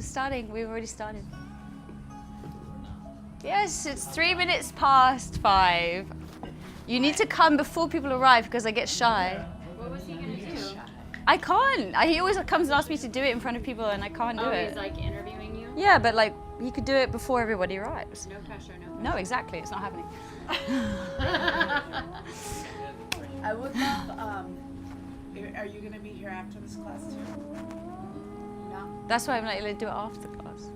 starting. We've already started. Yes, it's 3 minutes past 5. You need to come before people arrive because I get shy. What was he gonna do? I can't. He always comes and asks me to do it in front of people and I can't do it. He's like interviewing you? Yeah, but like he could do it before everybody arrives. No pressure, no pressure. No, exactly. It's not happening. I would love, are you gonna be here after this class too? No? That's why I'm like, let's do it after class.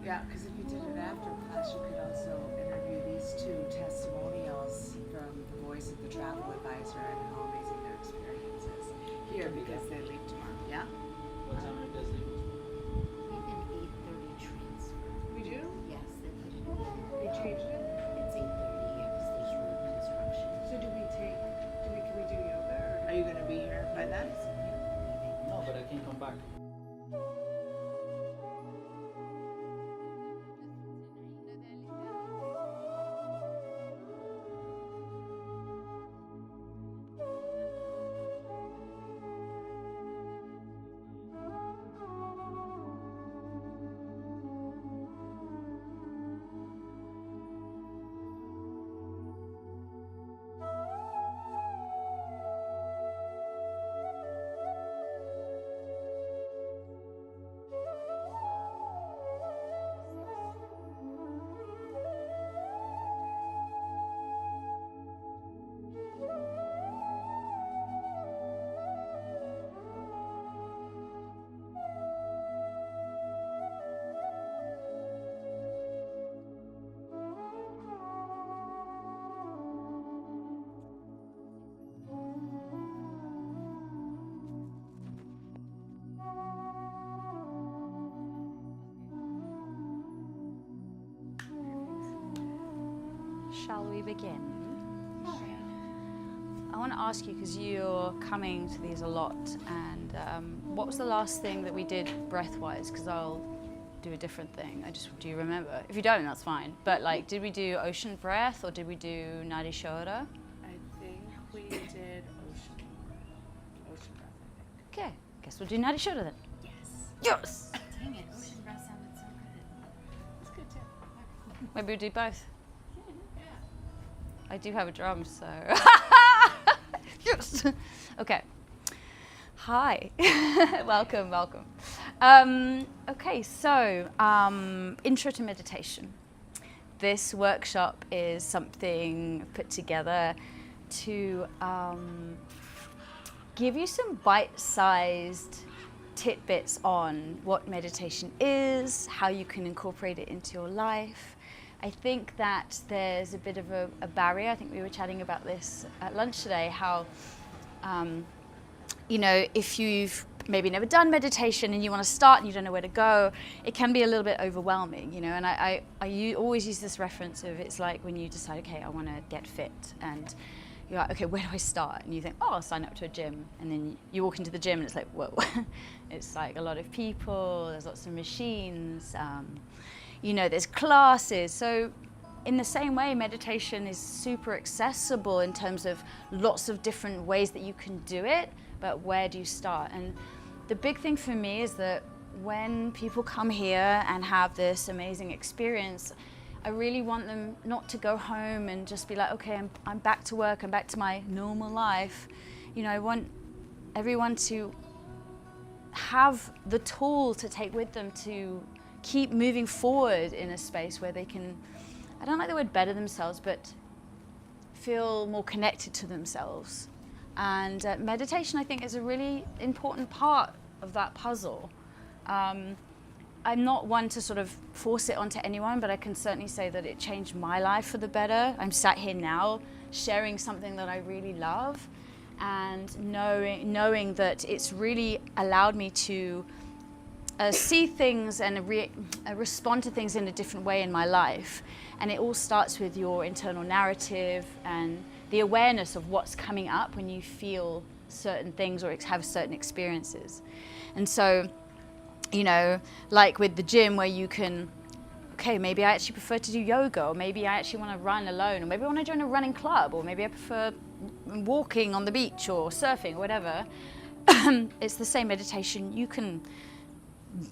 Yeah, because if you did it after class, you could also interview these two testimonials from the voice of the travel advisor and how amazing their experience is here because they leave tomorrow, yeah? What time it does leave? We have an 8:30 transfer. We do? Yes, they put it in. They changed it? It's 8:30, yeah, because there's road construction. So can we do yoga or? Are you gonna be here by then? No, but I can come back. Shall we begin? I want to ask you, because you're coming to these a lot, and what was the last thing that we did breath-wise? Because I'll do a different thing. Do you remember? If you don't, that's fine. But like, did we do ocean breath or did we do Nadi Shoda? I think we did ocean breath, I think. Okay, guess we'll do Nadi Shoda then. Yes. Yes! Dang it, ocean breath sounded so good. It's good too. Maybe we'll do both. I do have a drum, so. Yes! Okay. Hi. Welcome. Okay, so intro to meditation. This workshop is something put together to give you some bite-sized tidbits on what meditation is, how you can incorporate it into your life. I think that there's a bit of a barrier. I think we were chatting about this at lunch today, how, you know, if you've maybe never done meditation and you want to start and you don't know where to go, it can be a little bit overwhelming, you know, and I always use this reference of it's like when you decide, okay, I want to get fit, and you're like, okay, where do I start? And you think, oh, I'll sign up to a gym. And then you walk into the gym and it's like, whoa, it's like a lot of people, there's lots of machines, you know, there's classes. So in the same way, meditation is super accessible in terms of lots of different ways that you can do it, but where do you start? And the big thing for me is that when people come here and have this amazing experience, I really want them not to go home and just be like, okay, I'm back to work, I'm back to my normal life. You know, I want everyone to have the tool to take with them to keep moving forward in a space where they can, I don't like the word better themselves, but feel more connected to themselves. And meditation, I think, is a really important part of that puzzle. I'm not one to sort of force it onto anyone, but I can certainly say that it changed my life for the better. I'm sat here now sharing something that I really love, and knowing that it's really allowed me to see things and respond to things in a different way in my life. And it all starts with your internal narrative and the awareness of what's coming up when you feel certain things or have certain experiences. And so, you know, like with the gym where you can, okay, maybe I actually prefer to do yoga, or maybe I actually want to run alone, or maybe I want to join a running club, or maybe I prefer walking on the beach or surfing or whatever. It's the same meditation. You can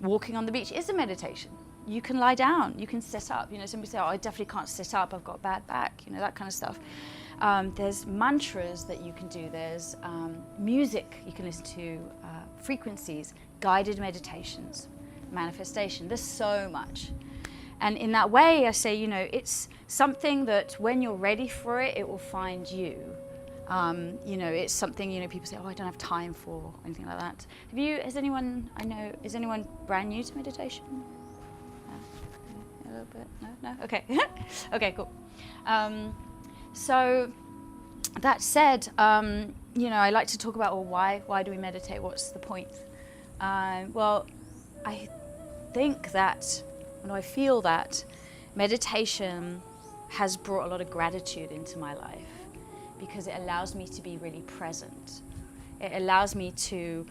walking on the beach is a meditation. You can lie down, you can sit up. You know, somebody say, oh, I definitely can't sit up, I've got a bad back, you know, that kind of stuff. There's mantras that you can do, there's music you can listen to, frequencies, guided meditations, manifestation. There's so much. And in that way, I say, you know, it's something that when you're ready for it, it will find you. You know, it's something, you know, people say, oh, I don't have time for, anything like that. Is anyone brand new to meditation? A little bit? No? Okay. Okay, cool. So that said, you know, I like to talk about, well, why do we meditate? What's the point? Well, I think that, and I feel that meditation has brought a lot of gratitude into my life because it allows me to be really present. It allows me to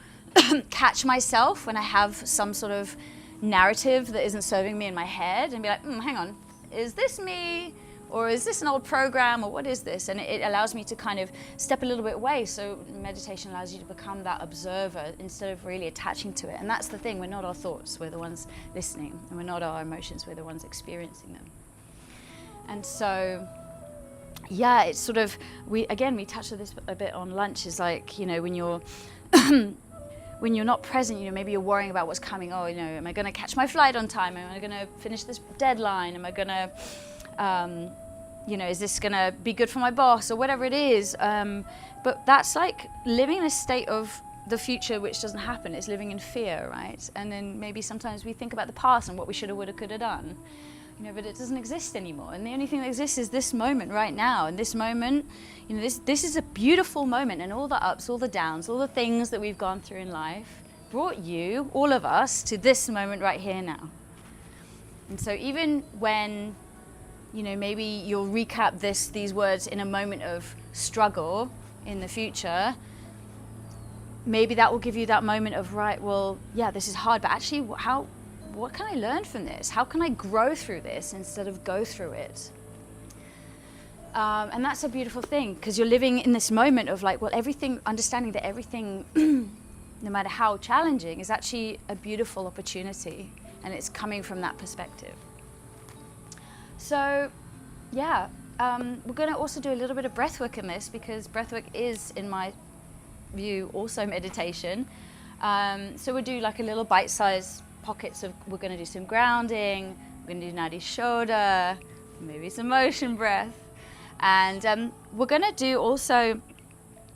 catch myself when I have some sort of narrative that isn't serving me in my head and be like, hang on, is this me? Or is this an old program, or what is this? And it allows me to kind of step a little bit away. So meditation allows you to become that observer instead of really attaching to it. And that's the thing, we're not our thoughts, we're the ones listening. And we're not our emotions, we're the ones experiencing them. And so, yeah, it's sort of, we touched on this a bit on lunch, is like, you know, when you're when you're not present, you know, maybe you're worrying about what's coming. Oh, you know, am I gonna catch my flight on time? Am I gonna finish this deadline? Am I gonna, you know, is this gonna be good for my boss or whatever it is? But that's like living in a state of the future which doesn't happen. It's living in fear, right? And then maybe sometimes we think about the past and what we shoulda, woulda, coulda done. You know, but it doesn't exist anymore. And the only thing that exists is this moment right now. And this moment, you know, this is a beautiful moment, and all the ups, all the downs, all the things that we've gone through in life brought you, all of us, to this moment right here now. And so even when, you know, maybe you'll recap these words in a moment of struggle in the future, maybe that will give you that moment of, right, well, yeah, this is hard, but actually what can I learn from this? How can I grow through this instead of go through it? And that's a beautiful thing, because you're living in this moment of like, well, everything, understanding that everything, no matter how challenging, is actually a beautiful opportunity, and it's coming from that perspective. So, yeah, we're going to also do a little bit of breath work in this, because breath work is, in my view, also meditation. So we'll do like a little bite-sized pockets of, we're going to do some grounding, we're going to do Nadi Shoda, maybe some motion breath. And we're going to do also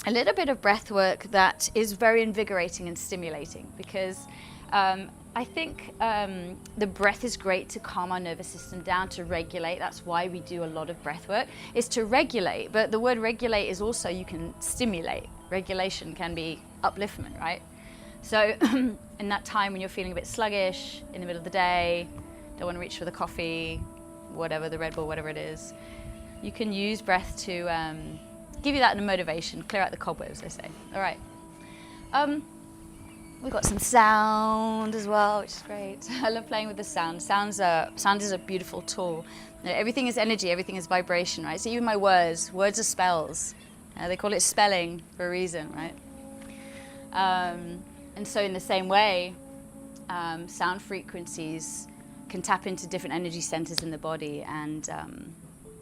a little bit of breath work that is very invigorating and stimulating, because I think the breath is great to calm our nervous system down, to regulate. That's why we do a lot of breath work, is to regulate. But the word regulate is also, you can stimulate. Regulation can be upliftment, right? So in that time when you're feeling a bit sluggish, in the middle of the day, don't want to reach for the coffee, whatever, the Red Bull, whatever it is, you can use breath to give you that motivation, clear out the cobwebs, they say. All right. We've got some sound as well, which is great. I love playing with the sound. Sound is a beautiful tool. You know, everything is energy, everything is vibration, right? So even my words are spells. They call it spelling for a reason, right? And so in the same way, sound frequencies can tap into different energy centers in the body and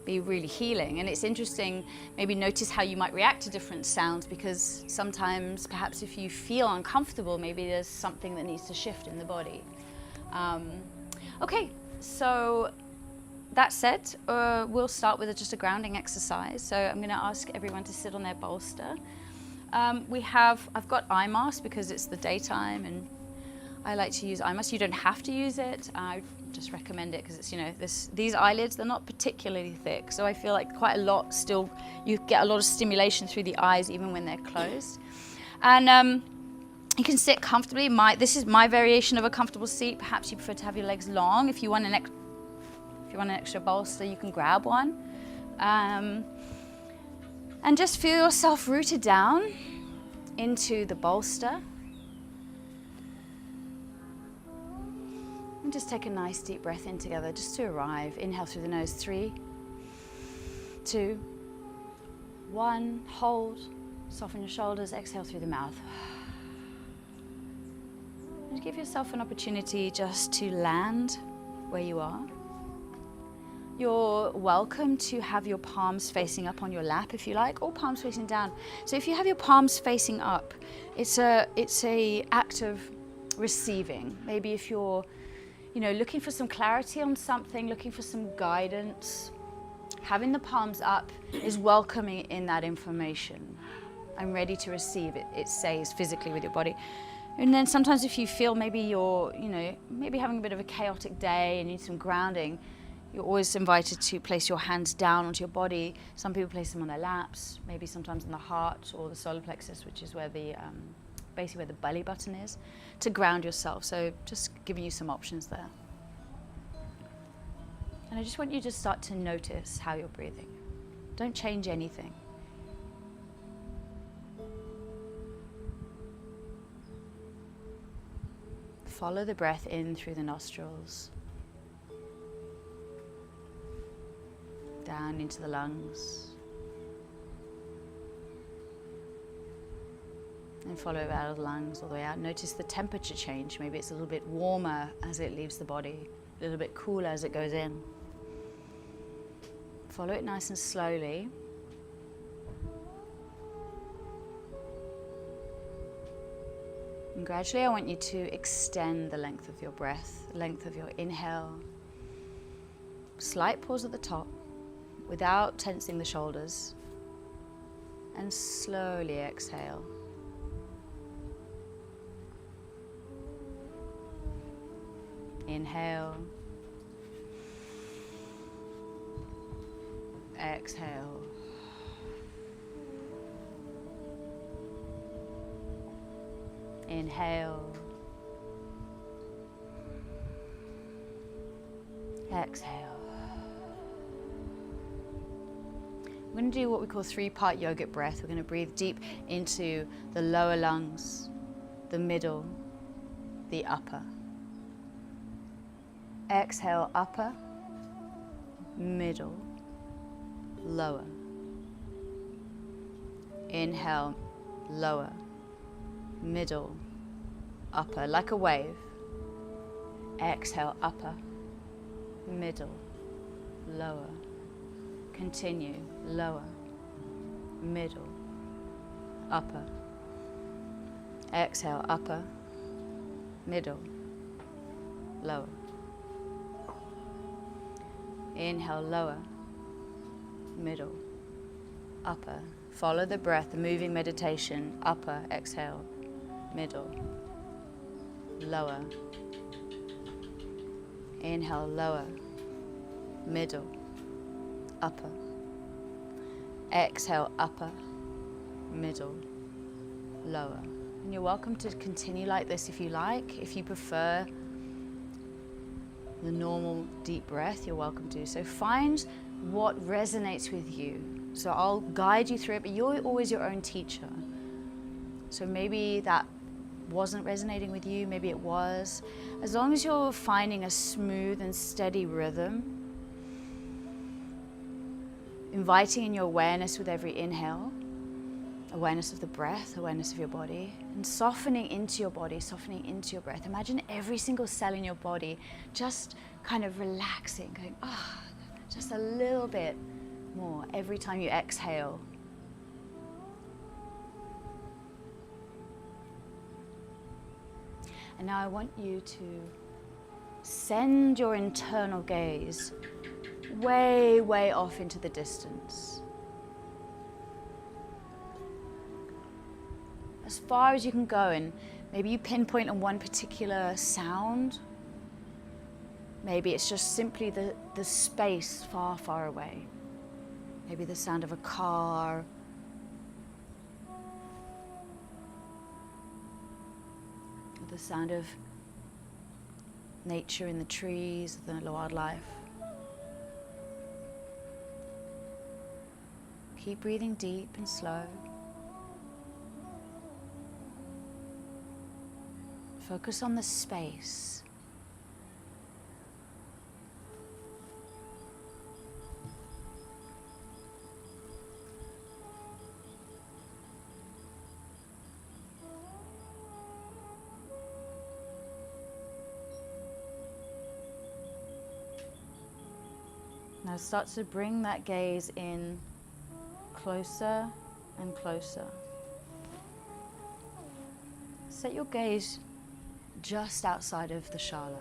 be really healing. And it's interesting, maybe notice how you might react to different sounds, because sometimes perhaps if you feel uncomfortable, maybe there's something that needs to shift in the body. Okay, so that said, we'll start with just a grounding exercise. So I'm going to ask everyone to sit on their bolster. I've got eye mask because it's the daytime, and I like to use eye mask. You don't have to use it. I just recommend it because it's, you know, these eyelids, they're not particularly thick, so I feel like quite a lot still, you get a lot of stimulation through the eyes even when they're closed. And you can sit comfortably. This is my variation of a comfortable seat. Perhaps you prefer to have your legs long. If you want an extra bolster, you can grab one. And just feel yourself rooted down into the bolster. And just take a nice deep breath in together, just to arrive. Inhale through the nose, 3, 2, 1. Hold, soften your shoulders, exhale through the mouth. Just give yourself an opportunity just to land where you are. You're welcome to have your palms facing up on your lap if you like, or palms facing down. So if you have your palms facing up, it's a act of receiving. Maybe if you're, looking for some clarity on something, looking for some guidance, having the palms up is welcoming in that information. I'm ready to receive it, it says physically with your body. And then sometimes if you feel maybe you're, maybe having a bit of a chaotic day and need some grounding, you're always invited to place your hands down onto your body. Some people place them on their laps, maybe sometimes in the heart or the solar plexus, which is where basically where the belly button is, to ground yourself. So just giving you some options there. And I just want you to start to notice how you're breathing. Don't change anything. Follow the breath in through the nostrils, down into the lungs, and follow it out of the lungs all the way out. Notice the temperature change. Maybe it's a little bit warmer as it leaves the body, a little bit cooler as it goes in. Follow it nice and slowly. And gradually I want you to extend the length of your breath, the length of your inhale. Slight pause at the top without tensing the shoulders. And slowly exhale. Inhale. Exhale. Inhale. Exhale. We're going to do what we call 3-part yogic breath. We're going to breathe deep into the lower lungs, the middle, the upper. Exhale, upper, middle, lower. Inhale, lower, middle, upper, like a wave. Exhale, upper, middle, lower. Continue, lower, middle, upper. Exhale, upper, middle, lower. Inhale, lower, middle, upper. Follow the breath, the moving meditation. Upper, exhale, middle, lower. Inhale, lower, middle, upper. Exhale, upper, middle, lower. And you're welcome to continue like this if you like. If you prefer the normal deep breath, you're welcome to. So find what resonates with you. So I'll guide you through it, but you're always your own teacher. So maybe that wasn't resonating with you, maybe it was. As long as you're finding a smooth and steady rhythm, inviting in your awareness with every inhale, awareness of the breath, awareness of your body, and softening into your body, softening into your breath. Imagine every single cell in your body just kind of relaxing, going, just a little bit more every time you exhale. And now I want you to send your internal gaze way, way off into the distance. As far as you can go, and maybe you pinpoint on one particular sound. Maybe it's just simply the space far, far away. Maybe the sound of a car. Or the sound of nature in the trees, the wildlife. Keep breathing deep and slow. Focus on the space. Now start to bring that gaze in closer and closer. Set your gaze just outside of the shala.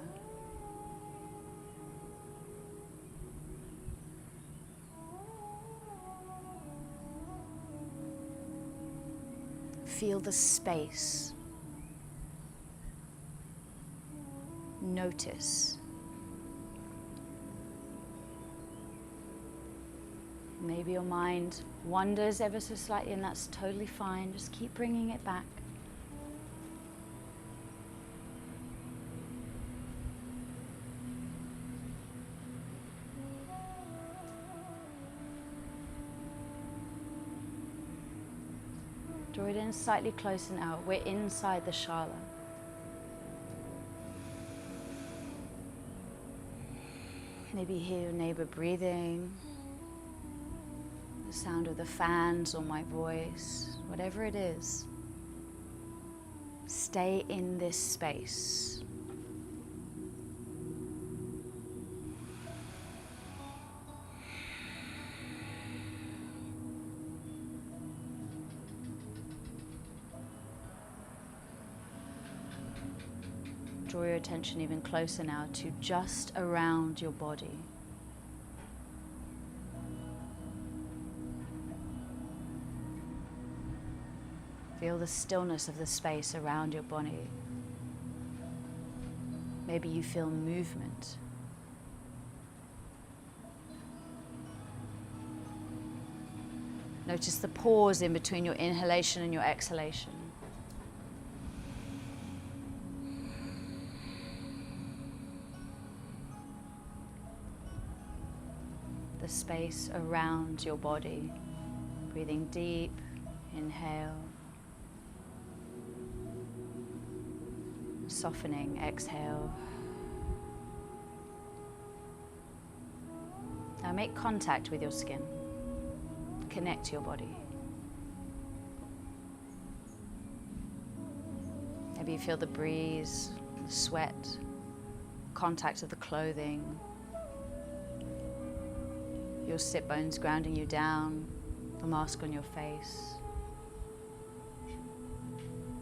Feel the space. Notice. Maybe your mind wanders ever so slightly, and that's totally fine. Just keep bringing it back. Draw it in slightly closer now. We're inside the shala. Maybe hear your neighbor breathing, the sound of the fans or my voice, whatever it is. Stay in this space. Draw your attention even closer now to just around your body. Feel the stillness of the space around your body. Maybe you feel movement. Notice the pause in between your inhalation and your exhalation. The space around your body. Breathing deep, inhale. Softening, exhale. Now make contact with your skin. Connect to your body. Maybe you feel the breeze, the sweat, contact of the clothing. Your sit bones grounding you down, the mask on your face.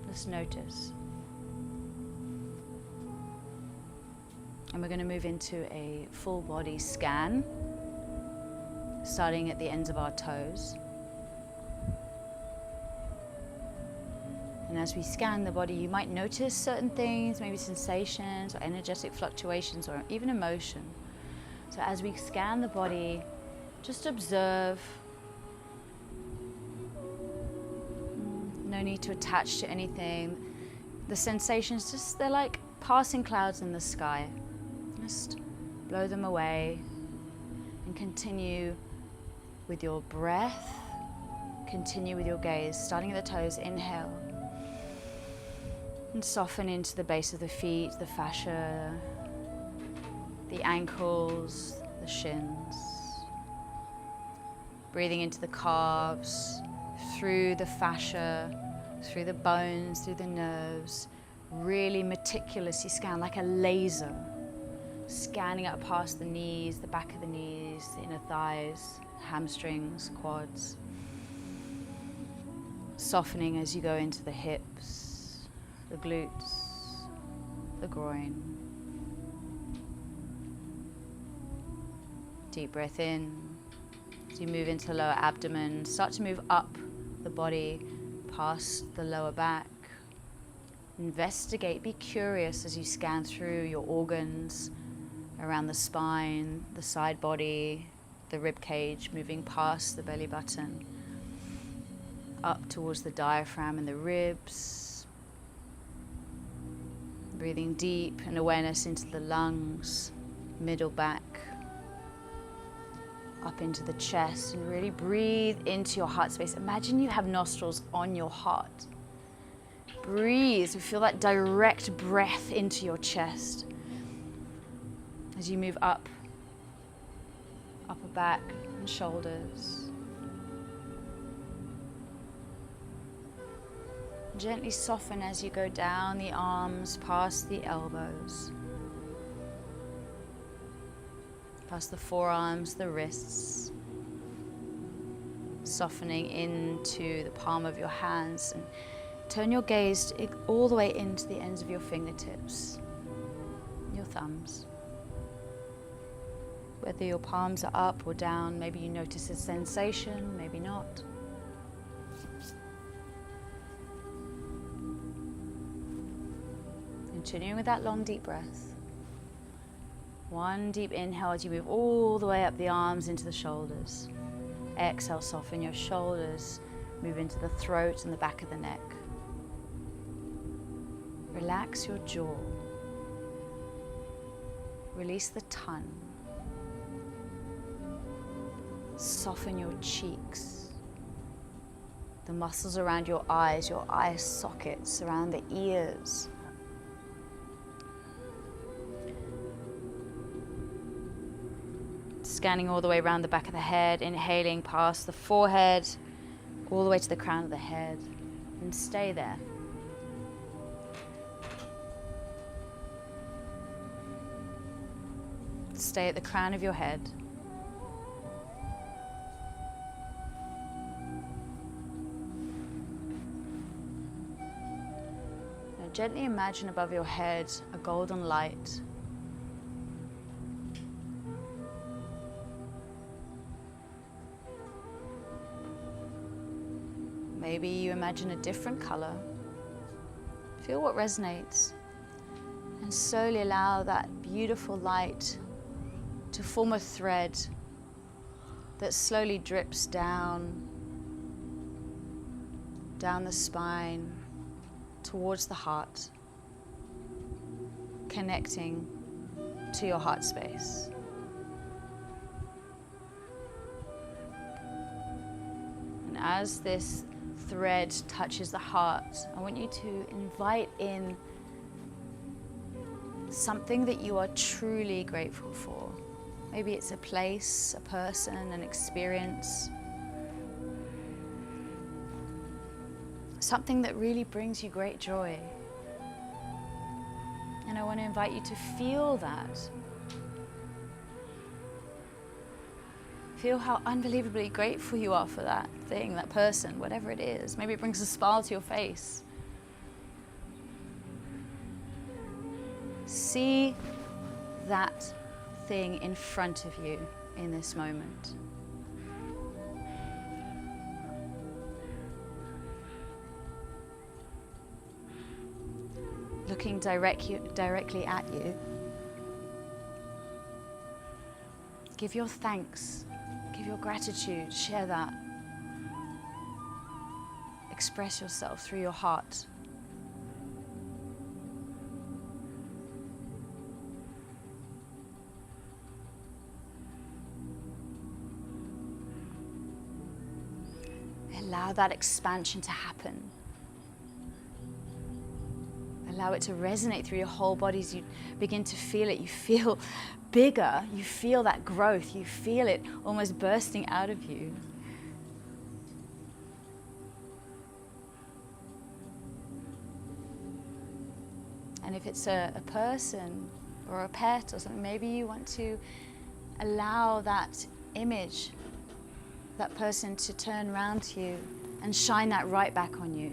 Just notice. And we're going to move into a full body scan, starting at the ends of our toes. And as we scan the body, you might notice certain things, maybe sensations or energetic fluctuations or even emotion. So as we scan the body, just observe. No need to attach to anything. The sensations, just they're like passing clouds in the sky. Just blow them away and continue with your breath. Continue with your gaze, starting at the toes. Inhale and soften into the base of the feet, the fascia, the ankles, the shins. Breathing into the calves, through the fascia, through the bones, through the nerves. Really meticulously scan like a laser. Scanning up past the knees, the back of the knees, the inner thighs, hamstrings, quads. Softening as you go into the hips, the glutes, the groin. Deep breath in. As you move into the lower abdomen, start to move up the body, past the lower back. Investigate, be curious as you scan through your organs, around the spine, the side body, the rib cage, moving past the belly button, up towards the diaphragm and the ribs. Breathing deep and awareness into the lungs, middle back, up into the chest, and really breathe into your heart space. Imagine you have nostrils on your heart. Breathe, so feel that direct breath into your chest. As you move up, upper back and shoulders. Gently soften as you go down the arms, past the elbows. past the forearms, the wrists, softening into the palm of your hands, and turn your gaze all the way into the ends of your fingertips, your thumbs. Whether your palms are up or down, maybe you notice a sensation, maybe not. Continuing with that long, deep breath. One deep inhale as you move all the way up the arms into the shoulders. Exhale, soften your shoulders, move into the throat and the back of the neck. Relax your jaw. Release the tongue. Soften your cheeks. The muscles around your eyes eye sockets, around the ears. Scanning all the way around the back of the head, inhaling past the forehead, all the way to the crown of the head, and stay there. Stay at the crown of your head. Now gently imagine above your head a golden light. Maybe you imagine a different color. Feel what resonates, and slowly allow that beautiful light to form a thread that slowly drips down the spine towards the heart, connecting to your heart space. And as this thread touches the heart, I want you to invite in something that you are truly grateful for. Maybe it's a place, a person, an experience. Something that really brings you great joy. And I want to invite you to feel that. Feel how unbelievably grateful you are for that thing, that person, whatever it is. Maybe it brings a smile to your face. See that thing in front of you in this moment. Looking directly at you. Give your thanks. Give your gratitude, share that. Express yourself through your heart. Allow that expansion to happen. Allow it to resonate through your whole body as you begin to feel it. You feel bigger, you feel that growth, you feel it almost bursting out of you. And if it's a person or a pet or something, maybe you want to allow that image, that person to turn around to you and shine that right back on you.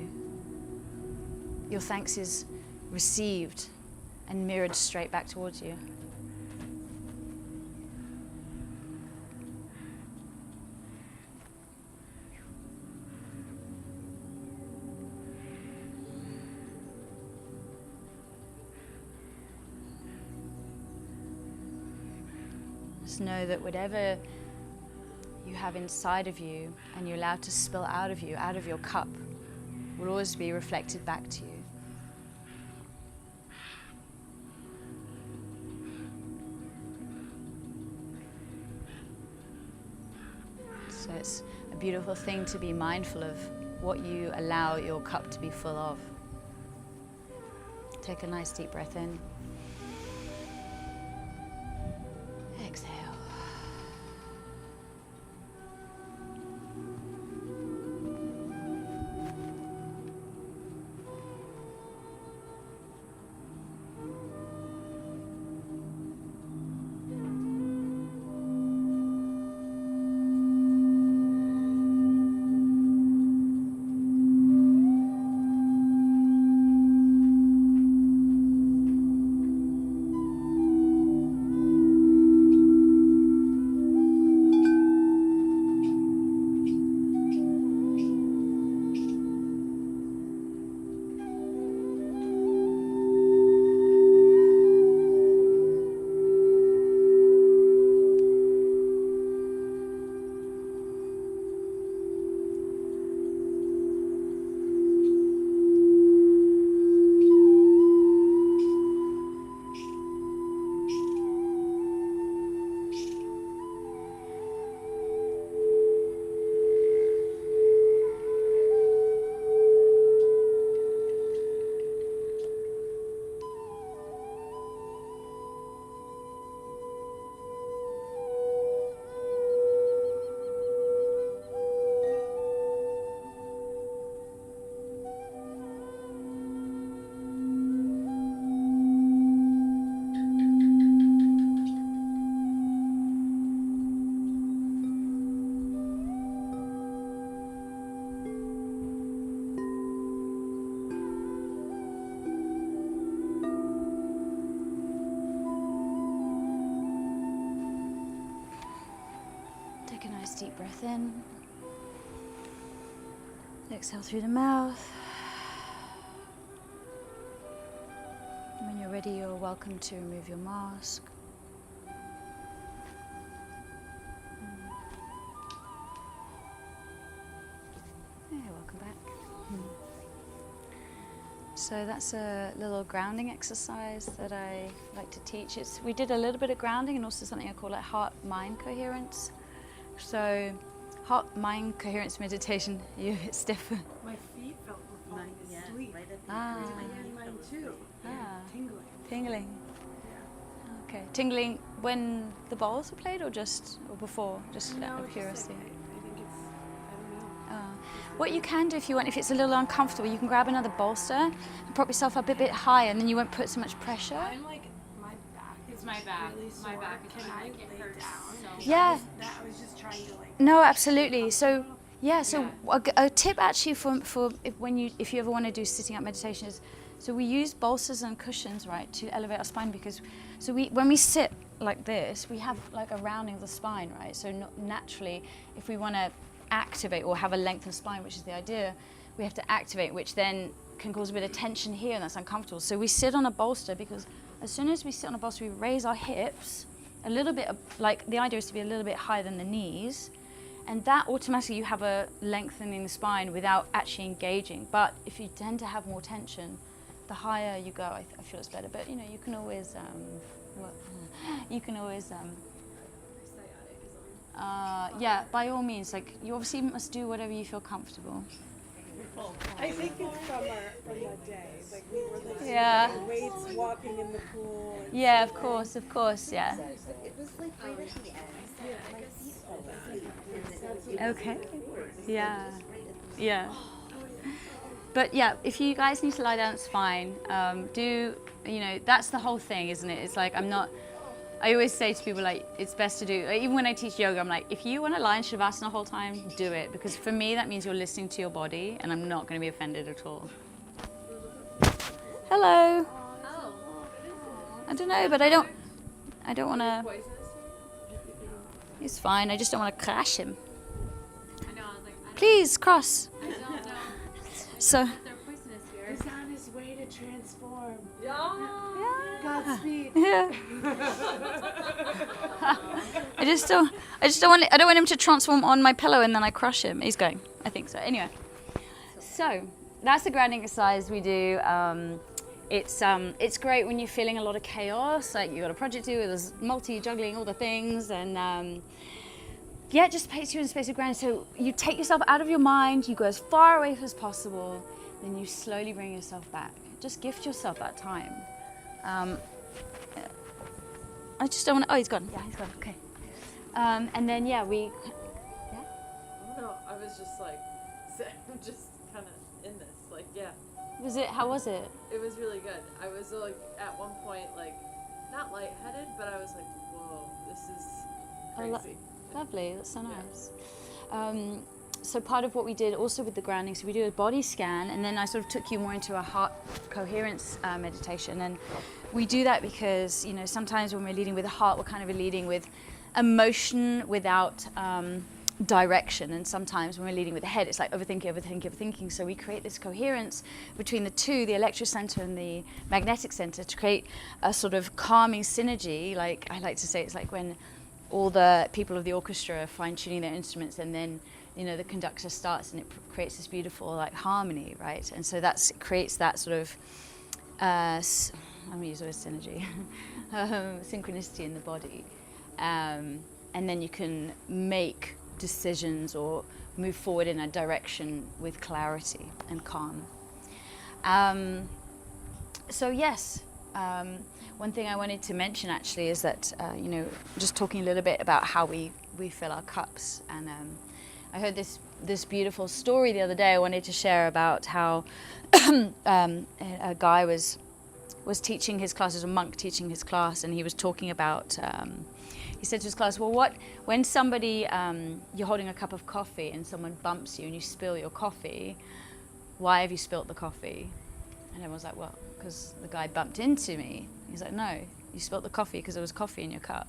Your thanks is received and mirrored straight back towards you. Just know that whatever you have inside of you and you allow to spill out of you, out of your cup, will always be reflected back to you. So it's a beautiful thing to be mindful of what you allow your cup to be full of. Take a nice deep breath in. Exhale. deep breath in. Exhale through the mouth. When you're ready, you're welcome to remove your mask. Yeah, welcome back. So that's a little grounding exercise that I like to teach. We did a little bit of grounding and also something I call like heart-mind coherence. So heart-mind coherence meditation, you stiff. My feet felt were falling asleep. Ah. And mine too. Ah. Tingling. Tingling. Yeah. Okay. Tingling when the bowls were played or before? Just out of Just curiosity. like, I think it's, I don't know. What you can do if you want, if it's a little uncomfortable, you can grab another bolster and prop yourself up a bit higher, and then you won't put so much pressure. I'm like, my back is my back. really My sore. back is Can bad. I It lay hurts down? so Yeah. I was just trying to like. No, absolutely. So yeah, so Yeah. a tip actually for if you ever want to do sitting up meditation is, so we use bolsters and cushions, right, to elevate our spine, because when we sit like this, we have like a rounding of the spine, right? So naturally, if we want to activate or have a lengthened spine, which is the idea, we have to activate, which then can cause a bit of tension here, and that's uncomfortable. So we sit on a bolster, because as soon as we sit on a bolster, we raise our hips a little bit, like the idea is to be a little bit higher than the knees, and that automatically you have a lengthening the spine without actually engaging. But if you tend to have more tension, the higher you go, I feel it's better. But you can always yeah, by all means, like you obviously must do whatever you feel comfortable. I think it's from that day. Like we were like Yeah. weights, walking in the pool. And Yeah, of course, yeah. It was like right at the end. My feet felt asleep. Okay. Yeah. Yeah. But yeah, if you guys need to lie down, it's fine. That's the whole thing, isn't it? It's like I always say to people, like, it's best to do, like, even when I teach yoga, I'm like, if you want to lie in Shavasana the whole time, do it. Because for me, that means you're listening to your body, and I'm not going to be offended at all. Hello. Oh. I don't know, but I don't want to. It's fine. I just don't want to crash him. I know, I was like, Please cross. I don't know. So. If they're poisonous here. He's on his way to transform. Yeah. Godspeed. Yeah. I just don't want him to transform on my pillow and then I crush him. He's going. I think so. Anyway. So that's the grounding exercise we do. It's great when you're feeling a lot of chaos, like you got a project to do, there's juggling all the things, and it just takes you in a space of grounding. So you take yourself out of your mind, you go as far away as possible, then you slowly bring yourself back. Just gift yourself that time. I just don't want to. Oh, he's gone. Yeah, he's gone. Okay. And then No, I was just like, just kind of in this, like, yeah. How was it? It was really good. I was like, at one point, like, not lightheaded, but I was like, whoa, this is crazy. Lovely. That's so nice. So part of what we did also with the grounding, so we do a body scan, and then I sort of took you more into a heart coherence meditation. And we do that because, sometimes when we're leading with the heart, we're kind of leading with emotion without direction. And sometimes when we're leading with the head, it's like overthinking. So we create this coherence between the two, the electrocenter and the magnetic center, to create a sort of calming synergy. Like I like to say, it's like when all the people of the orchestra are fine-tuning their instruments, and then the conductor starts, and it creates this beautiful like harmony, right? And so it creates that sort of I'm gonna use the word synergy, synchronicity in the body, and then you can make decisions or move forward in a direction with clarity and calm. One thing I wanted to mention actually is that just talking a little bit about how we fill our cups, and I heard this beautiful story the other day I wanted to share about how a guy was teaching his class, as a monk teaching his class, and he was talking about he said to his class, well, when somebody you're holding a cup of coffee and someone bumps you and you spill your coffee, why have you spilt the coffee? And everyone's like, well, because the guy bumped into me. He's like, no, you spilt the coffee because there was coffee in your cup.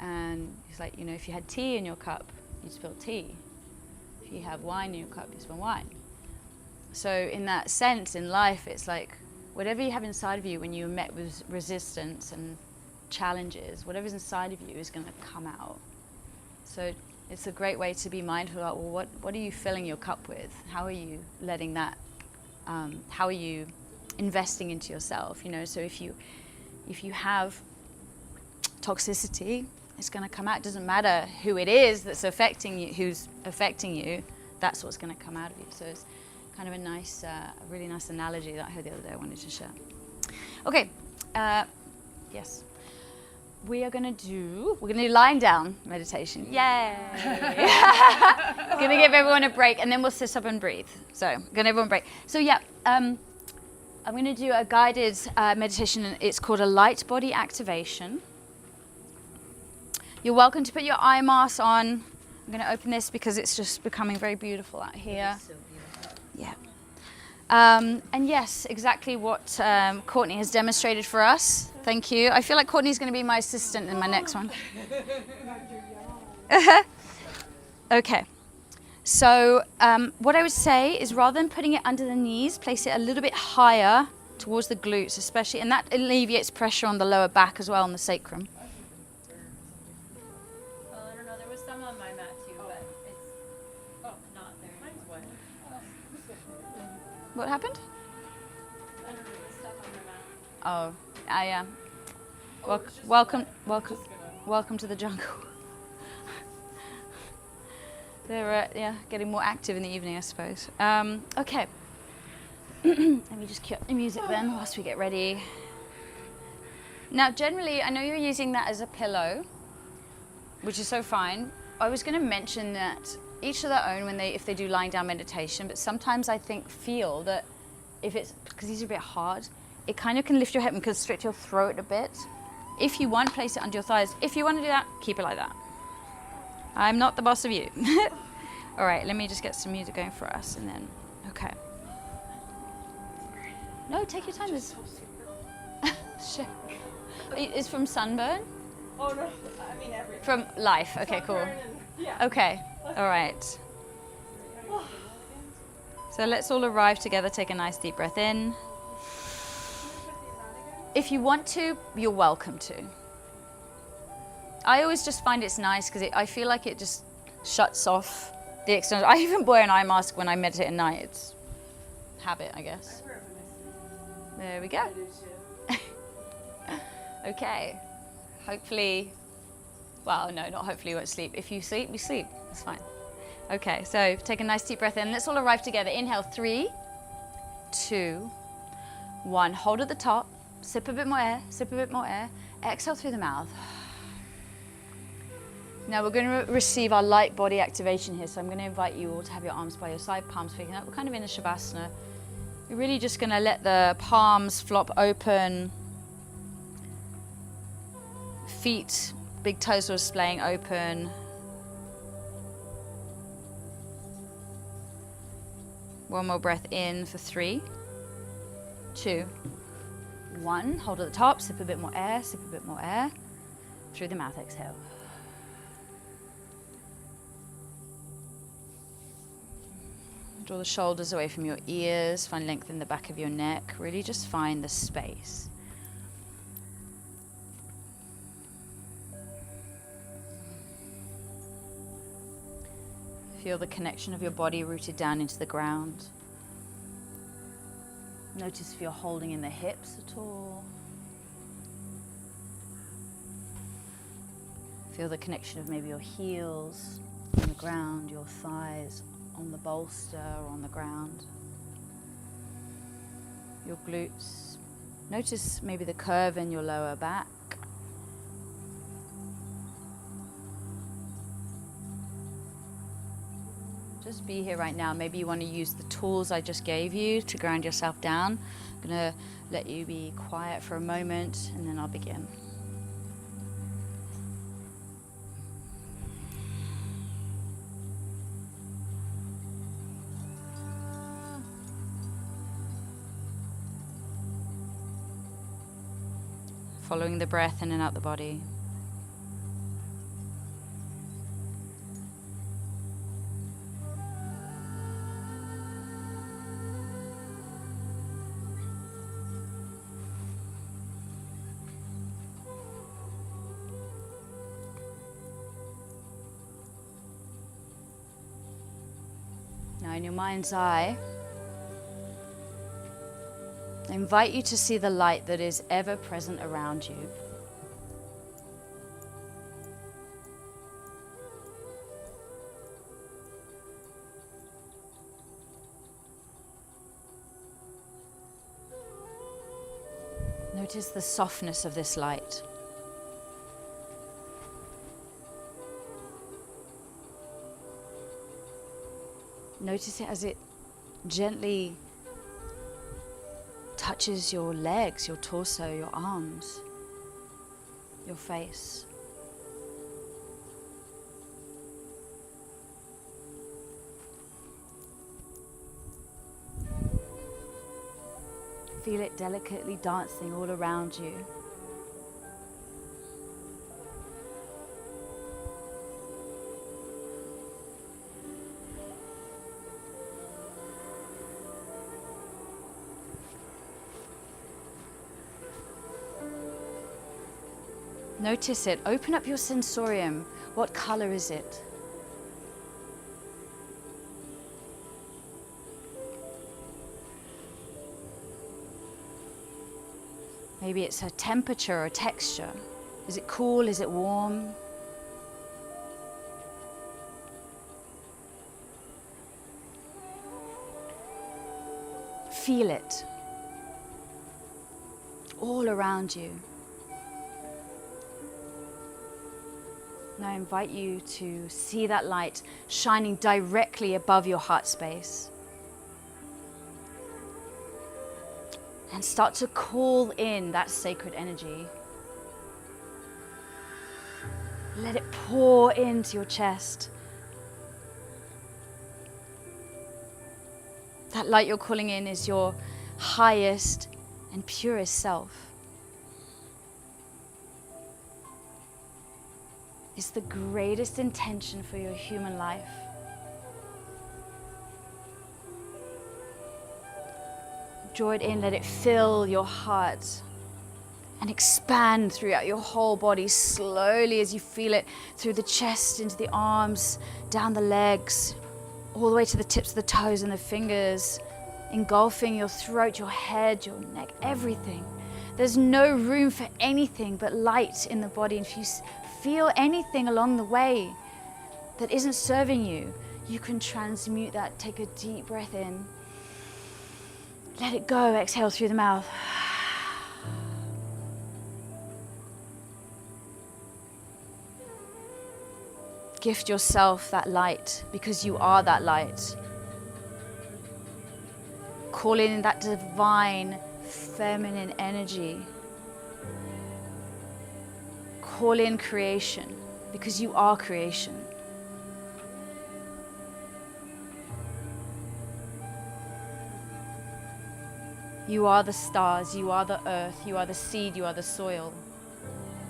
And it's like, you know, if you had tea in your cup, you'd spill tea. If you have wine in your cup, you spill wine. So in that sense, in life, it's like whatever you have inside of you when you're met with resistance and challenges, whatever's inside of you is going to come out. So it's a great way to be mindful about, well, what are you filling your cup with? How are you letting that, how are you investing into yourself? You know, so if you have toxicity, it's going to come out. It doesn't matter who it is that's affecting you, who's affecting you, that's what's going to come out of you. So it's kind of a nice, a really nice analogy that I heard the other day I wanted to share. Okay, yes. We're gonna do lying down meditation. Yay! Gonna give everyone a break, and then we'll sit up and breathe. So, gonna everyone break. So yeah, I'm gonna do a guided meditation, and it's called a light body activation. You're welcome to put your eye mask on. I'm gonna open this because it's just becoming very beautiful out here. So beautiful. Yeah. And yes, exactly what Courtney has demonstrated for us. Thank you. I feel like Courtney's going to be my assistant in my next one. Okay. So what I would say is rather than putting it under the knees, place it a little bit higher towards the glutes, especially, and that alleviates pressure on the lower back as well, on the sacrum. Well, I don't know. There was some on my mat too, but it's not there. Mine's wet. What happened? I don't know. There's stuff on my mat. Oh, I am. Welcome to the jungle. They're getting more active in the evening, I suppose. Okay. Let me just cue up the music then whilst we get ready. Now, generally, I know you're using that as a pillow, which is so fine. I was going to mention that each to their own if they do lying down meditation, but sometimes I feel that because these are a bit hard, it kind of can lift your head and constrict your throat a bit. If you want, place it under your thighs. If you want to do that, keep it like that. I'm not the boss of you. All right, let me just get some music going for us, and then, okay. No, take your time. Shit. It's from sunburn? Oh no, I mean everything. From life. Okay, cool. Sunburn and, yeah. Okay, all right. So let's all arrive together. Take a nice deep breath in. If you want to, you're welcome to. I always just find it's nice because I feel like it just shuts off the external. I even wear an eye mask when I meditate at night. It's habit, I guess. There we go. Okay. Hopefully, well, no, not hopefully you won't sleep. If you sleep, you sleep. That's fine. Okay, so take a nice deep breath in. Let's all arrive together. Inhale, 3, 2, 1. Hold at the top. Sip a bit more air. Sip a bit more air. Exhale through the mouth. Now we're going to receive our light body activation here. So I'm going to invite you all to have your arms by your side, palms facing up. We're kind of in a Shavasana. You're really just going to let the palms flop open. Feet, big toes are displaying open. One more breath in for 3, 2, 1. Hold at the top, sip a bit more air, sip a bit more air. Through the mouth, exhale. Draw the shoulders away from your ears, find length in the back of your neck. Really just find the space. Feel the connection of your body rooted down into the ground. Notice if you're holding in the hips at all. Feel the connection of maybe your heels on the ground, your thighs on the bolster or on the ground. Your glutes. Notice maybe the curve in your lower back. Just be here right now. Maybe you want to use the tools I just gave you to ground yourself down. I'm going to let you be quiet for a moment and then I'll begin. Following the breath in and out the body. Now, in your mind's eye, I invite you to see the light that is ever present around you. Notice the softness of this light. Notice it as it gently touches your legs, your torso, your arms, your face. Feel it delicately dancing all around you. Notice it. Open up your sensorium. What color is it? Maybe it's a temperature or a texture. Is it cool? Is it warm? Feel it all around you. Now I invite you to see that light shining directly above your heart space. And start to call in that sacred energy. Let it pour into your chest. That light you're calling in is your highest and purest self. It's the greatest intention for your human life. Draw it in, let it fill your heart and expand throughout your whole body slowly as you feel it through the chest, into the arms, down the legs, all the way to the tips of the toes and the fingers, engulfing your throat, your head, your neck, everything. There's no room for anything but light in the body. And if you feel anything along the way that isn't serving you, you can transmute that. Take a deep breath in. Let it go. Exhale through the mouth. Gift yourself that light because you are that light. Call in that divine feminine energy. Call in creation because you are creation. You are the stars, you are the earth, you are the seed, you are the soil,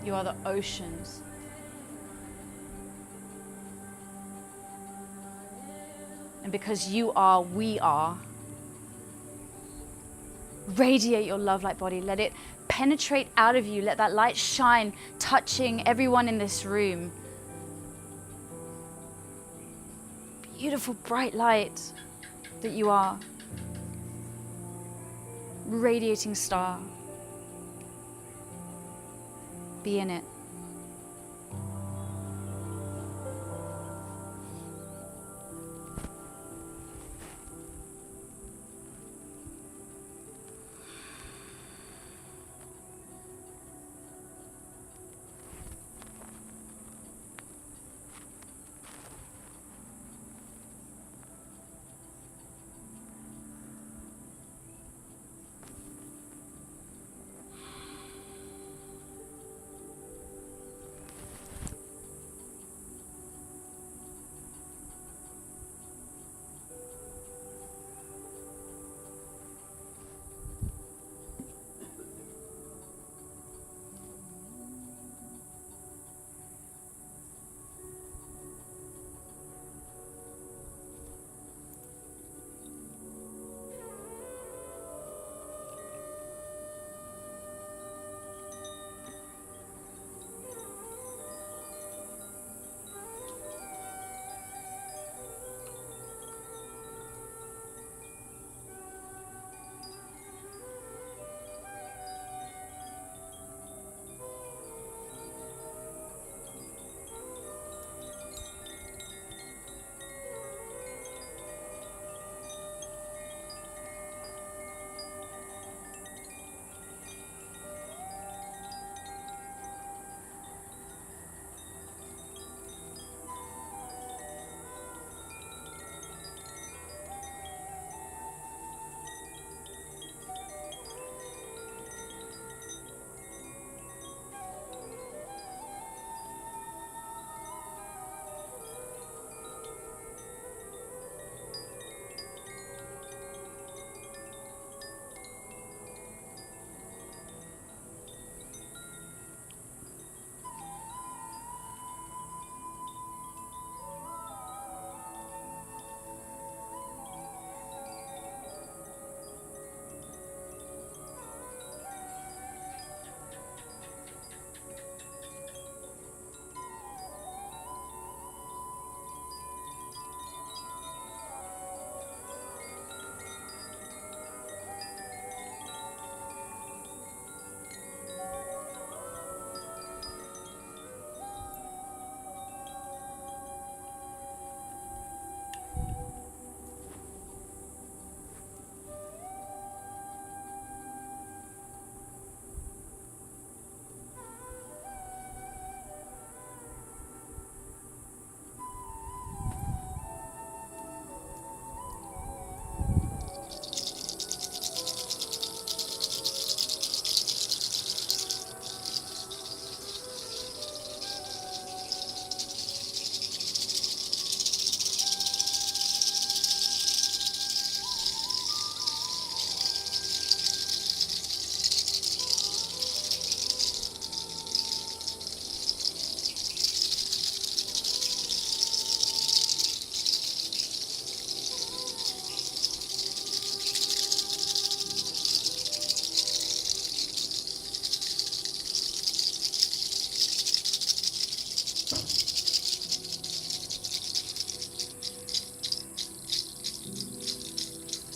you are the oceans. And because you are, we are. Radiate your love light body. Let it penetrate out of you. Let that light shine, touching everyone in this room. Beautiful, bright light that you are. Radiating star. Be in it.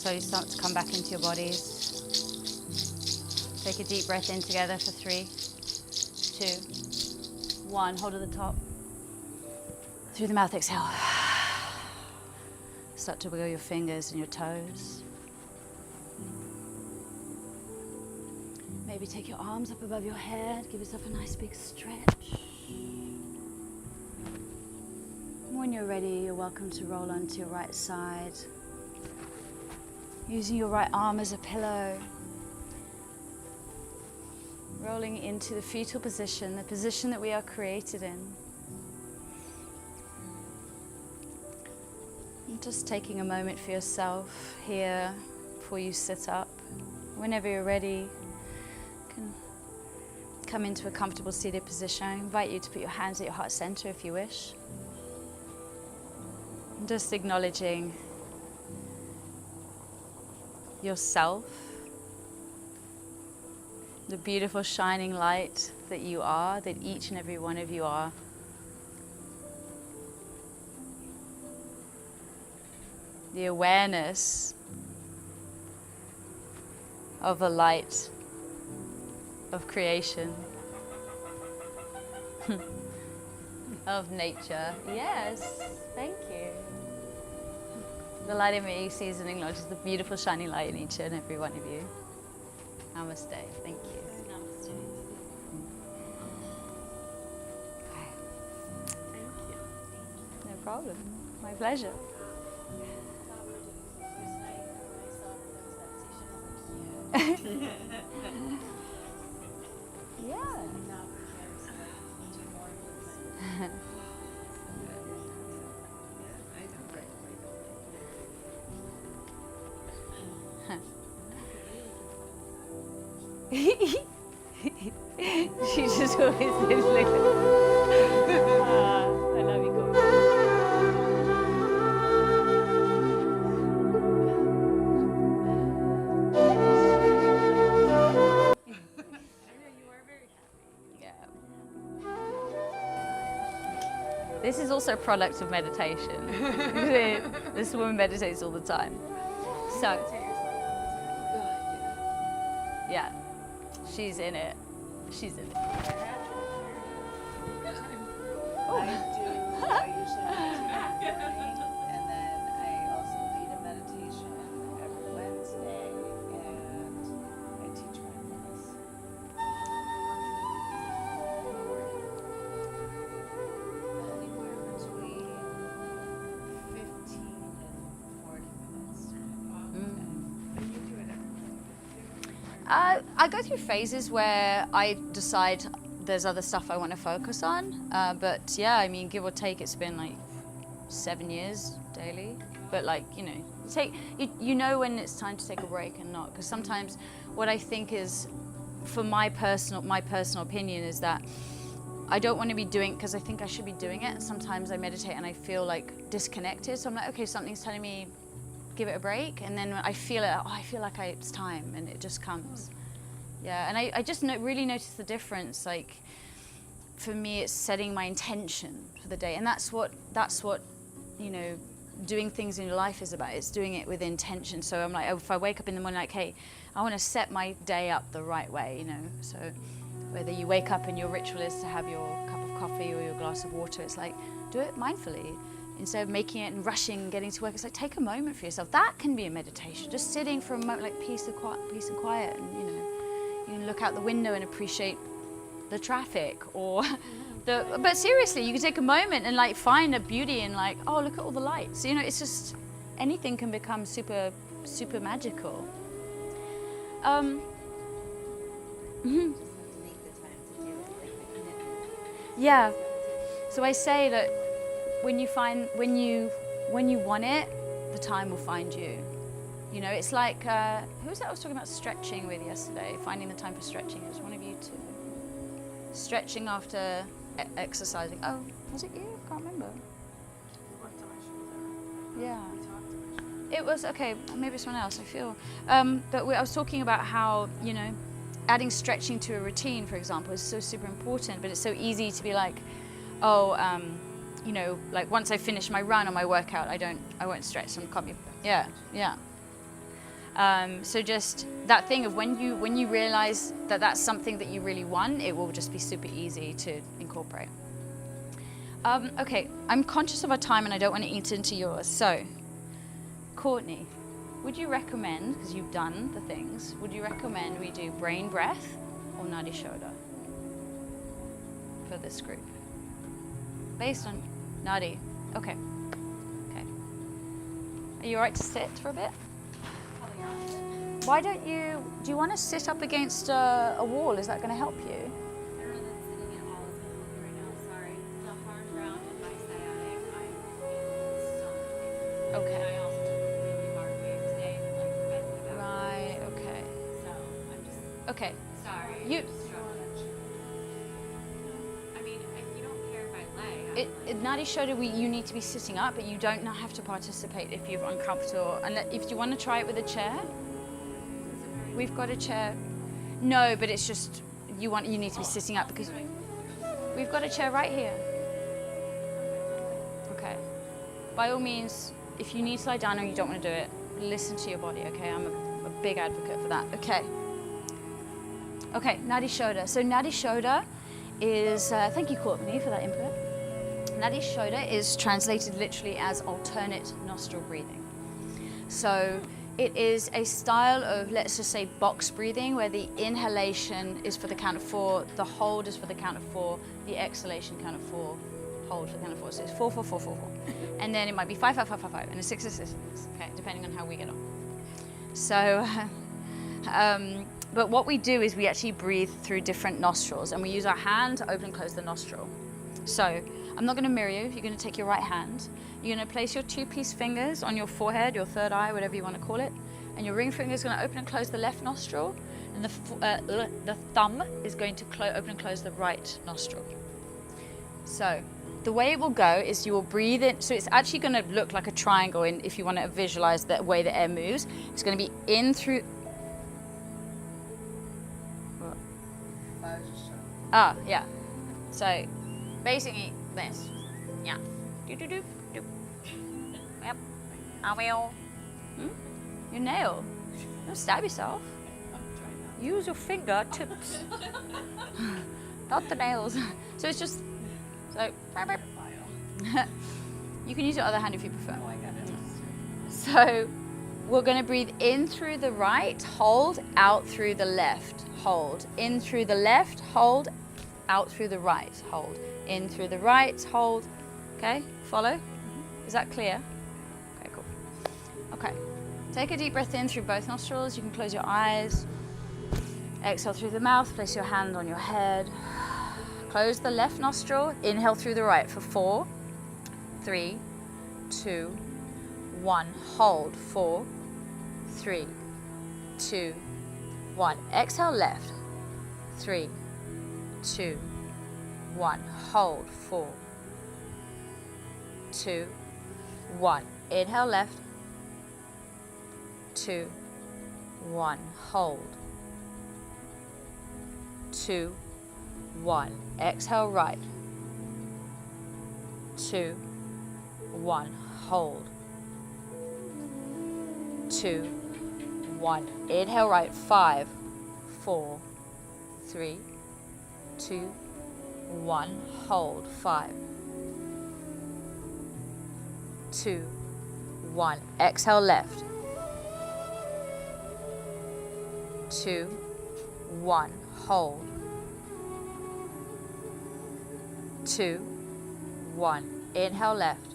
slowly start to come back into your bodies. Take a deep breath in together for 3, 2, 1. Hold at the top. Through the mouth, exhale. Start to wiggle your fingers and your toes. Maybe take your arms up above your head. Give yourself a nice big stretch. When you're ready, you're welcome to roll onto your right side, using your right arm as a pillow. Rolling into the fetal position, the position that we are created in. And just taking a moment for yourself here before you sit up. Whenever you're ready, you can come into a comfortable seated position. I invite you to put your hands at your heart center if you wish. And just acknowledging yourself, the beautiful shining light that you are, that each and every one of you are. The awareness of the light of creation, of nature. Yes, thank you. The light in me sees and acknowledges the beautiful shining light in each and every one of you. Namaste. Thank you. Namaste. No problem. My pleasure. Yeah. She just always says like I love you, Coach. Yeah. This is also a product of meditation. This woman meditates all the time. So, yeah, she's in it. She's in it. I usually meditate in the morning, and then I also lead a meditation every Wednesday, and I teach mindfulness. Anywhere between 15 and 40 minutes. I go through phases where I decide there's other stuff I want to focus on, but yeah, I mean, give or take, it's been like 7 years daily. But like, you know, you know when it's time to take a break and not, because sometimes what I think is, for my personal opinion, is that I don't want to be doing, because I think I should be doing it, and sometimes I meditate and I feel like disconnected, so I'm like, okay, something's telling me give it a break, and then I feel it, I feel like it's time, and it just comes. Yeah, and I just really notice the difference. Like, for me, it's setting my intention for the day, and that's what you know, doing things in your life is about. It's doing it with intention. So I'm like, if I wake up in the morning, like, hey, I want to set my day up the right way, you know. So whether you wake up and your ritual is to have your cup of coffee or your glass of water, it's like, do it mindfully. Instead of making it and rushing and getting to work, it's like, take a moment for yourself. That can be a meditation. Just sitting for a moment, like peace and quiet, and you know, you can look out the window and appreciate the traffic, or but seriously, you can take a moment and like find a beauty in, like, oh, look at all the lights. You know, it's just, anything can become super magical. Just have to make the time to do it, like the commitment. Yeah. So I say that when you want it, the time will find you. You know, it's like, who was that I was talking about stretching with yesterday? Finding the time for stretching. It was one of you two. Stretching after exercising. Oh, was it you? I can't remember. Yeah. It was, okay, maybe it's someone else, I feel. But I was talking about how, you know, adding stretching to a routine, for example, is so super important, but it's so easy to be like, oh, you know, like once I finish my run or my workout, I won't stretch. Yeah. So just that thing of when you realize that that's something that you really want, it will just be super easy to incorporate. Okay, I'm conscious of our time and I don't want to eat into yours. So, Courtney, would you recommend, because you've done the things, would you recommend we do brain breath or Nadi Shoda for this group? Based on Nadi. Okay. Okay. Are you alright to sit for a bit? Probably not. Why don't you, do you want to sit up against a wall? Is that going to help you? I really am sitting at all is gonna help me right now. Sorry. The hard ground in my sciatic, I'm in so much pain. Okay. And I also took a really hard wave today that like bent me back. Right, okay. So I'm just Okay. sorry. You- I'm struggling. I mean, if you don't care if I lay, Nadi Shoda, you need to be sitting up, but you don't have to participate if you're uncomfortable. And if you want to try it with a chair, we've got a chair. No, but it's just you need to be sitting up because we've got a chair right here. Okay. By all means, if you need to lie down or you don't want to do it, listen to your body. Okay, I'm a big advocate for that. Okay. Okay, Nadi Shoda. So Nadi Shoda is thank you, Courtney, for that input. Nadi Shoda is translated literally as alternate nostril breathing. So it is a style of, let's just say, box breathing, where the inhalation is for the count of 4, the hold is for the count of 4, the exhalation count of 4, hold for the count of 4. So it's 4, 4, 4, 4, 4. And then it might be 5, 5, 5, 5, 5, and a 6, 6, 6, 6, okay, depending on how we get on. So, but what we do is we actually breathe through different nostrils, and we use our hand to open and close the nostril. So I'm not going to mirror you. You're going to take your right hand. You're going to place your 2-piece fingers on your forehead, your third eye, whatever you want to call it. And your ring finger is going to open and close the left nostril. And the thumb is going to open and close the right nostril. So the way it will go is you will breathe in. So it's actually going to look like a triangle if you want to visualize the way the air moves. It's going to be in through... Ah, yeah. So basically this. Yeah. Do. Yep. I will. Your nail. Don't stab yourself. Use your fingertips. Not the nails. So it's just so you can use your other hand if you prefer. So we're going to breathe in through the right, hold, out through the left, hold. In through the left, hold, out through the right, hold. In through the right, hold. Okay, follow? Is that clear? Okay, cool. Okay, take a deep breath in through both nostrils. You can close your eyes. Exhale through the mouth, place your hand on your head. Close the left nostril, inhale through the right for 4, 3, 2, 1. Hold, 4, 3, 2, 1. Exhale left, 3, 2, 1. Hold, 4, 2, 1. Inhale left, 2, 1. Hold, 2, 1. Exhale right, 2, 1. Hold, 2, 1. Inhale right, 5, 4, 3, 2, 1. Hold, 5, 2, 1. Exhale left, 2, 1. Hold, 2, 1. Inhale left,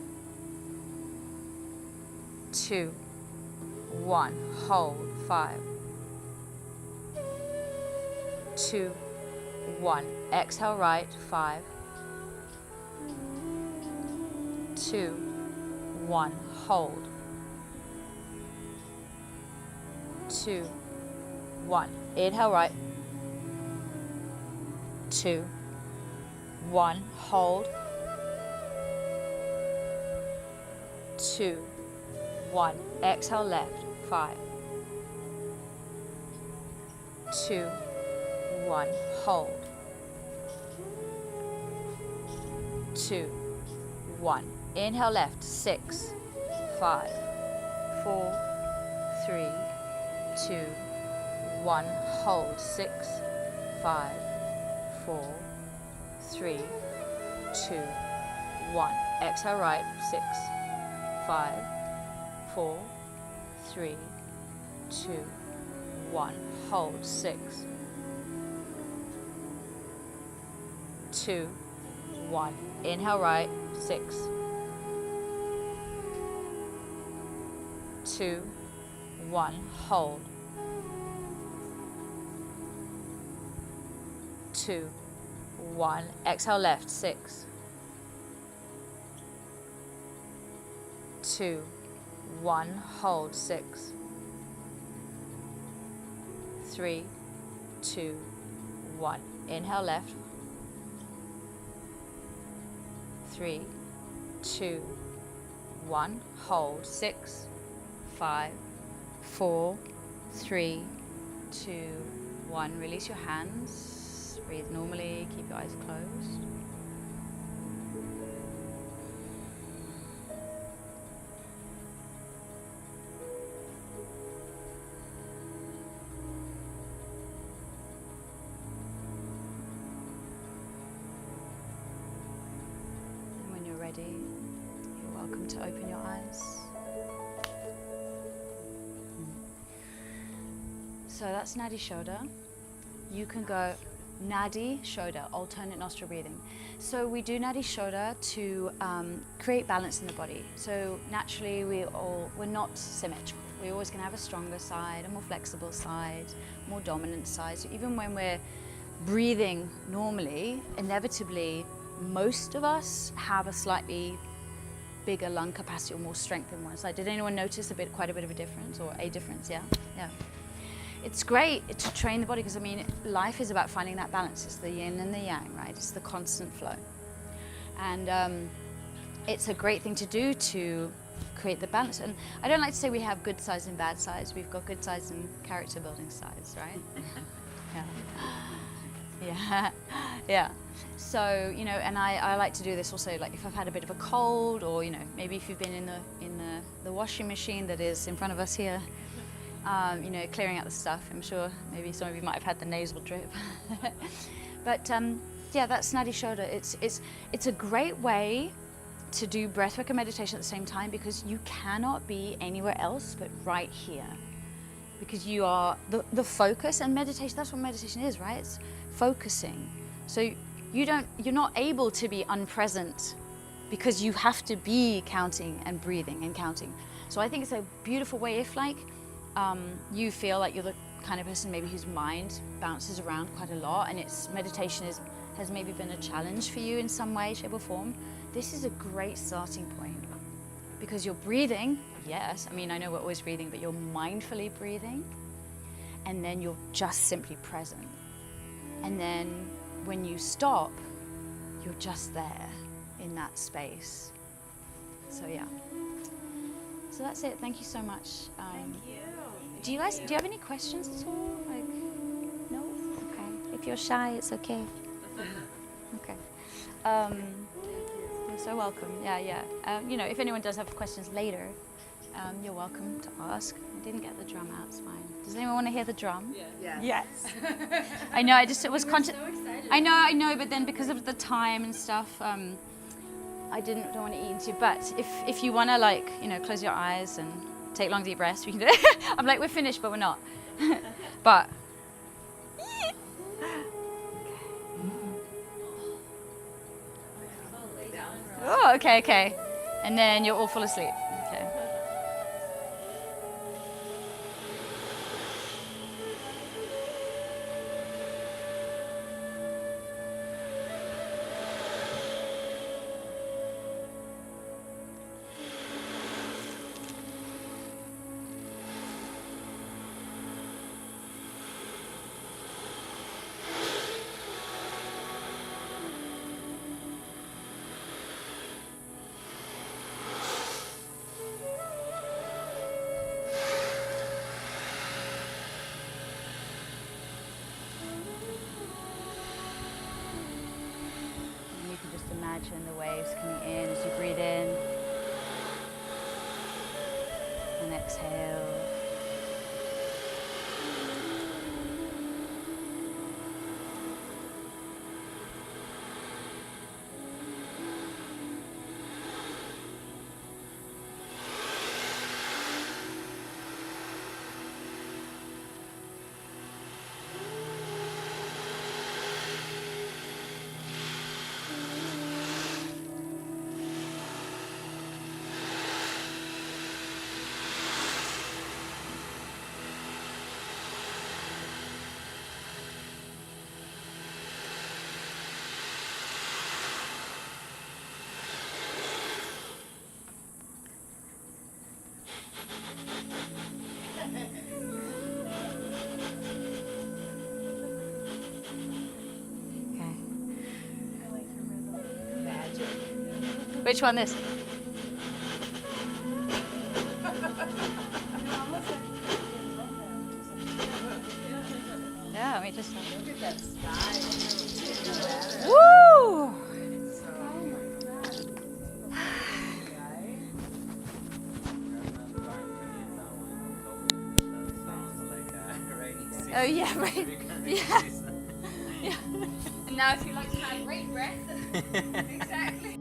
2, 1. Hold, 5, 2, 1. Exhale right, 5, 2, 1. Hold, 2, 1. Inhale right, 2, 1. Hold, 2, 1. Exhale left, 5, 2, 1. Hold, 2, 1. Inhale left, 6, 5, 4, 3, 2, 1. Hold. 6, 5, 4, 3, 2, 1. Exhale right. 6, 5, 4, 3, 2, 1. Hold. 6, 2, 1. Inhale right. 6, 2, 1. Hold. 2, 1. Exhale left. 6, 2, 1. Hold. 6, 3, 2, 1. Inhale left. 3, 2, 1. Hold. 6, 5, 4, 3, 2, 1. Release your hands. Breathe normally. Keep your eyes closed. And when you're ready, you're welcome to open your eyes. So that's Nadi Shodha. You can go Nadi Shodha, alternate nostril breathing. So we do Nadi Shodha to create balance in the body. So naturally we're not symmetrical. We're always going to have a stronger side, a more flexible side, more dominant side. So even when we're breathing normally, inevitably most of us have a slightly bigger lung capacity or more strength in one side. Did anyone notice quite a bit of a difference or a difference? Yeah. It's great to train the body because, I mean, life is about finding that balance. It's the yin and the yang, right? It's the constant flow. And it's a great thing to do to create the balance. And I don't like to say we have good sides and bad sides. We've got good sides and character building sides, right? Yeah. So, you know, and I like to do this also, like if I've had a bit of a cold or, you know, maybe if you've been in the washing machine that is in front of us here, you know, clearing out the stuff. I'm sure maybe some of you might have had the nasal drip. But yeah, that's Nadi Shodha. It's a great way to do breathwork and meditation at the same time because you cannot be anywhere else but right here. Because you are the focus, and meditation, that's what meditation is, right? It's focusing. So you're not able to be unpresent because you have to be counting and breathing and counting. So I think it's a beautiful way if like you feel like you're the kind of person maybe whose mind bounces around quite a lot and meditation has maybe been a challenge for you in some way, shape or form. This is a great starting point because you're breathing, yes, I mean I know we're always breathing, but you're mindfully breathing and then you're just simply present. And then when you stop, you're just there in that space. So yeah. So that's it. Thank you so much. Thank you. Do you have any questions at all? Like, no? Okay. If you're shy, it's okay. Okay. You're so welcome. Yeah. You know, if anyone does have questions later, you're welcome to ask. I didn't get the drum out. It's fine. Does anyone want to hear the drum? Yeah. Yes. I know. It was conscious. So excited. I know. But then because of the time and stuff, I don't want to eat into. But if you want to, like, you know, close your eyes and take long deep breaths, we can do it. I'm like, we're finished, but we're not. But. Oh, okay. And then you'll all fall asleep. Okay. Imagine the waves coming in as you breathe in and exhale. Which one? This? Yeah, let me just. Look at that sky. Woo! Oh yeah, right. Yeah. Yeah. And now if you like to have great breath. Exactly.